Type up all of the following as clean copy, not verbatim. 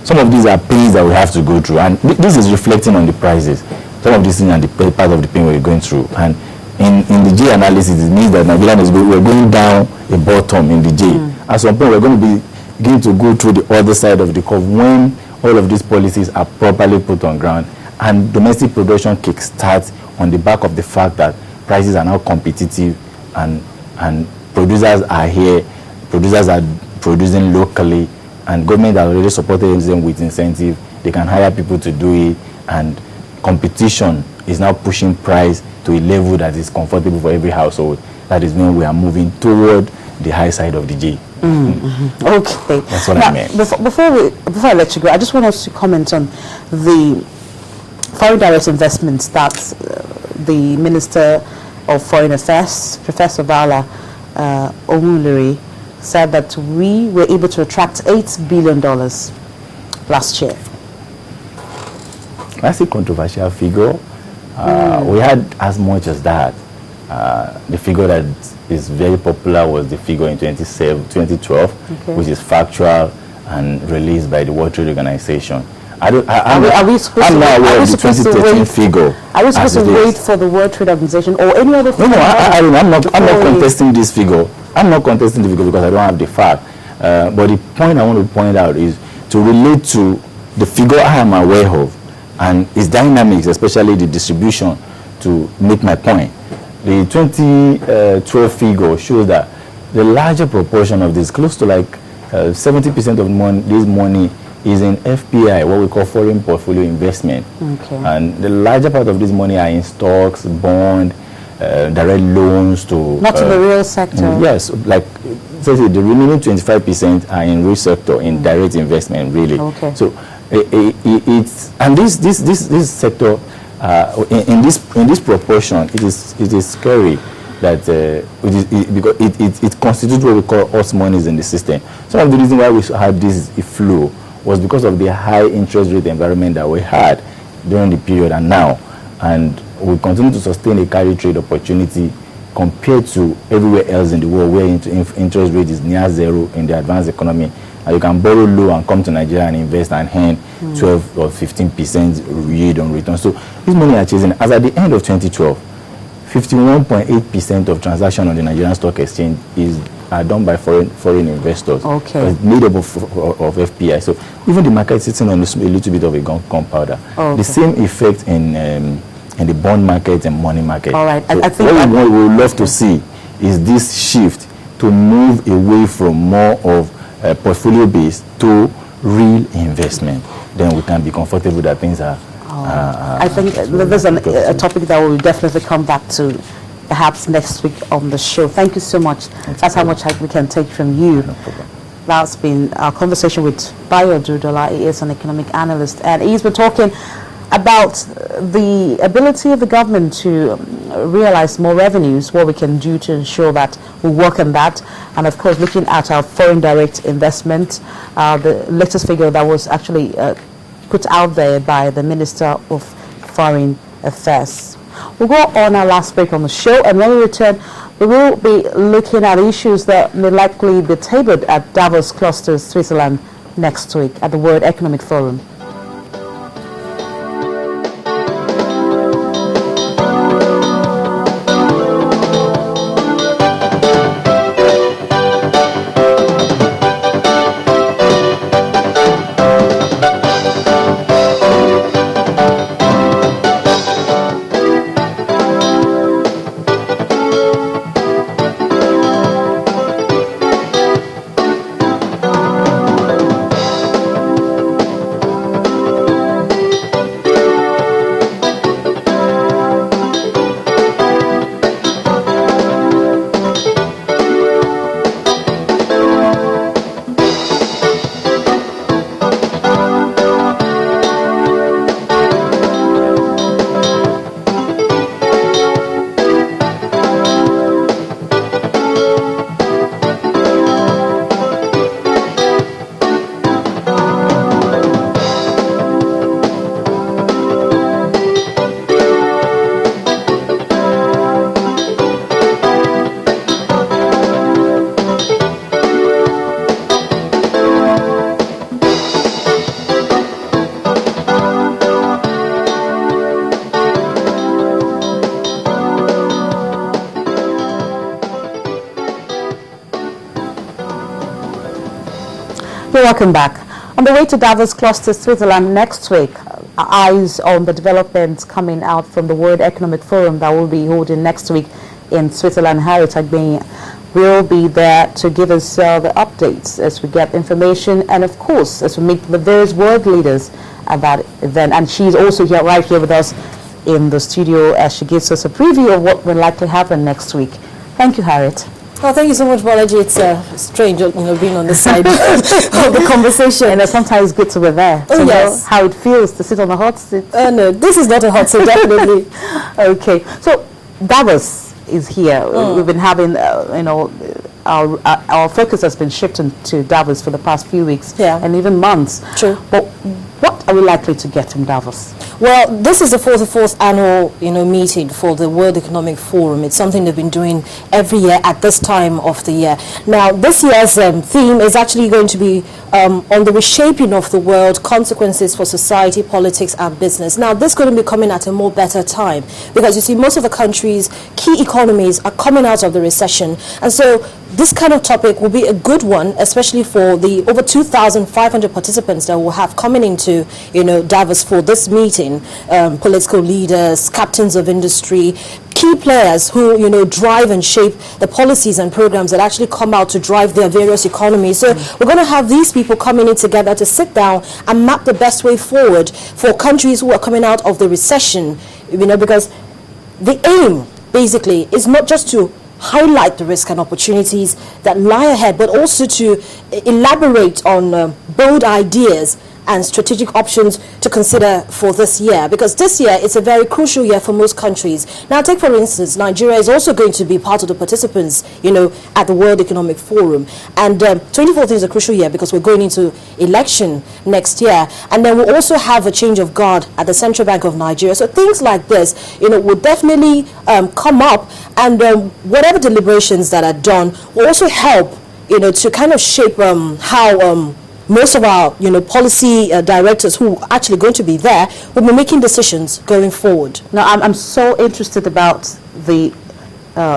some of these are pains that we have to go through, and this is reflecting on the prices. Some of these things are the part of the pain we're going through. And in the J analysis, it means that Nigeria we're going down a bottom in the J. At some point, we're going to begin to go through the other side of the curve when all of these policies are properly put on ground and domestic production kickstarts on the back of the fact that prices are now competitive and producers are here, producers are producing locally, and government has already supported them with incentive. They can hire people to do it, and competition is now pushing price to a level that is comfortable for every household. That is when we are moving toward the high side of the J. Okay. That's what now, I meant. Before I let you go, I just want us to comment on the foreign direct investments that the Minister of Foreign Affairs, Professor Vala Omuliri, said that we were able to attract $8 billion last year. That's a controversial figure. We had as much as that. The figure that is very popular was the figure in 2012, which is factual and released by the World Trade Organization. I'm not aware of the 2013 figure. Are we supposed to wait for the World Trade Organization or any other figure? No, I'm not contesting this figure. I'm not contesting the figure because I don't have the fact. But the point I want to point out is to relate to the figure I am aware of and its dynamics, especially the distribution, to make my point. The 2012 figure shows that the larger proportion of this, close to like 70% of this money is in FPI, what we call foreign portfolio investment. And the larger part of this money are in stocks, bond, direct loans to... Not in the real sector. Yes, like so the remaining 25% are in real sector, in direct investment, really. So it's, and this sector, in this proportion, it is scary that because it constitutes what we call us monies in the system. Some of the reason why we had this flow was because of the high interest rate environment that we had during the period and now, and we continue to sustain a carry trade opportunity compared to everywhere else in the world where interest rate is near zero in the advanced economy, and you can borrow low and come to Nigeria and invest and earn 12 or 15% yield on return. So this money are chasing. As at the end of 2012, 51.8% of transactions on the Nigerian Stock Exchange are done by foreign investors. It's made up of FPI. So even the market is sitting on a little bit of a gunpowder. The same effect in the bond market and money market. All right. So I think what we would love to see is this shift to move away from more of portfolio based to real investment. Then we can be comfortable that things are. I think there's a topic that we'll definitely come back to perhaps next week on the show. Thank you so much. That's how much we can take from you. No problem. That's been our conversation with Bayo Dudola. He is an economic analyst, and he's been talking about the ability of the government to realize more revenues, what we can do to ensure that we work on that, and of course looking at our foreign direct investment, the latest figure that was actually put out there by the Minister of Foreign Affairs. We'll go on our last break on the show, and when we return, we will be looking at issues that may likely be tabled at Davos Cluster, Switzerland next week at the World Economic Forum. Welcome back. On the way to Davos, close to Switzerland next week, eyes on the developments coming out from the World Economic Forum that will be holding next week in Switzerland. Harriet Agbin will be there to give us the updates as we get information, and of course as we meet the various world leaders at that event. And she's also here, right here with us in the studio, as she gives us a preview of what will likely happen next week. Thank you, Harriet. Oh, thank you so much, Bolaji. It's strange, being on the side of the conversation. And sometimes it's good to be there. Oh, yes. Know how it feels to sit on the hot seat. No, this is not a hot seat, definitely. Okay, so Davos is here. We've been having, our focus has been shifting to Davos for the past few weeks and even months. True. But what are we likely to get from Davos? Well, this is the 44th annual, meeting for the World Economic Forum. It's something they've been doing every year at this time of the year. Now, this year's theme is actually going to be on the reshaping of the world, consequences for society, politics, and business. Now, this is going to be coming at a more better time because you see, most of the countries' key economies are coming out of the recession, and so this kind of topic will be a good one, especially for the over 2,500 participants that we'll have coming into, Davos for this meeting. Political leaders, captains of industry, key players who, drive and shape the policies and programs that actually come out to drive their various economies. So we're going to have these people coming in together to sit down and map the best way forward for countries who are coming out of the recession, because the aim basically is not just to highlight the risks and opportunities that lie ahead, but also to elaborate on bold ideas and strategic options to consider for this year, because this year it's a very crucial year for most countries. Now, take for instance, Nigeria is also going to be part of the participants, at the World Economic Forum, and 2014 is a crucial year because we're going into election next year, and then we'll also have a change of guard at the Central Bank of Nigeria. So things like this, will definitely come up, and whatever deliberations that are done will also help, to kind of shape how most of our, policy directors who are actually going to be there will be making decisions going forward. Now, I'm so interested about the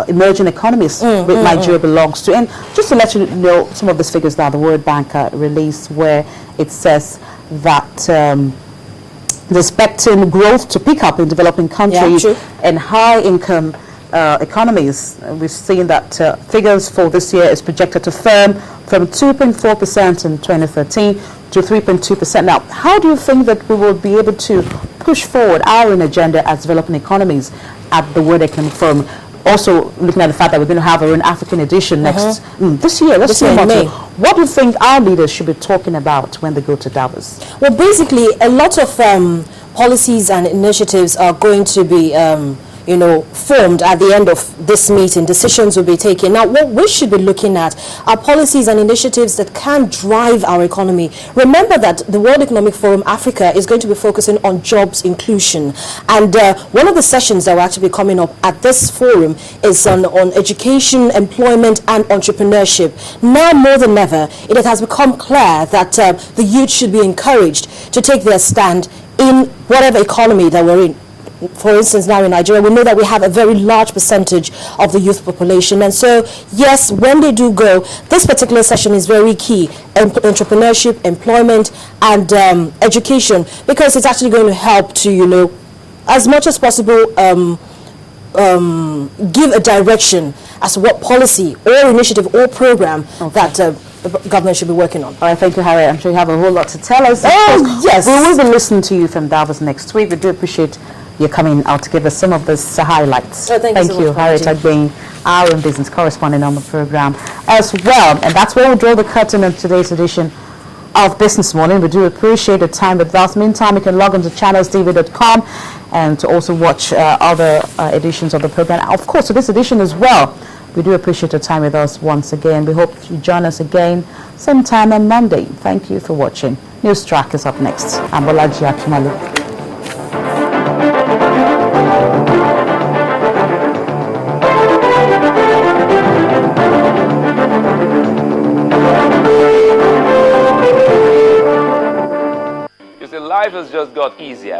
emerging economies which Nigeria belongs to. And just to let you know some of these figures that the World Bank released, where it says that they're expecting growth to pick up in developing countries and high-income economies. We've seen that figures for this year is projected to firm from 2.4% in 2013 to 3.2%. Now, how do you think that we will be able to push forward our own agenda as developing economies at the World Economic Forum? Also, looking at the fact that we're going to have our own African edition next this year. Let's see about May. What do you think our leaders should be talking about when they go to Davos? Well, basically, a lot of policies and initiatives are going to be formed at the end of this meeting. Decisions will be taken. Now, what we should be looking at are policies and initiatives that can drive our economy. Remember that the World Economic Forum Africa is going to be focusing on jobs inclusion. And one of the sessions that will actually be coming up at this forum is on education, employment, and entrepreneurship. Now more than ever, it has become clear that the youth should be encouraged to take their stand in whatever economy that we're in. For instance, now in Nigeria, we know that we have a very large percentage of the youth population. And so, yes, when they do go, this particular session is very key. Entrepreneurship, employment, and education, because it's actually going to help to, as much as possible, give a direction as to what policy or initiative or program that the government should be working on. All right, thank you, Harriet. I'm sure you have a whole lot to tell us. Oh, yes. We will be listening to you from Davos next week. We do appreciate you coming out to give us some of these highlights. Oh, thank you so much, Harriet Agbin, our own business correspondent on the program as well. And that's where we'll draw the curtain on today's edition of Business Morning. We do appreciate the time with us. Meantime, you can log on to channelstv.com and to also watch other editions of the program. Of course, to this edition as well. We do appreciate your time with us once again. We hope you join us again same time on Monday. Thank you for watching. News Track is up next. I'm Bolaji Akimalu. Life has just got easier.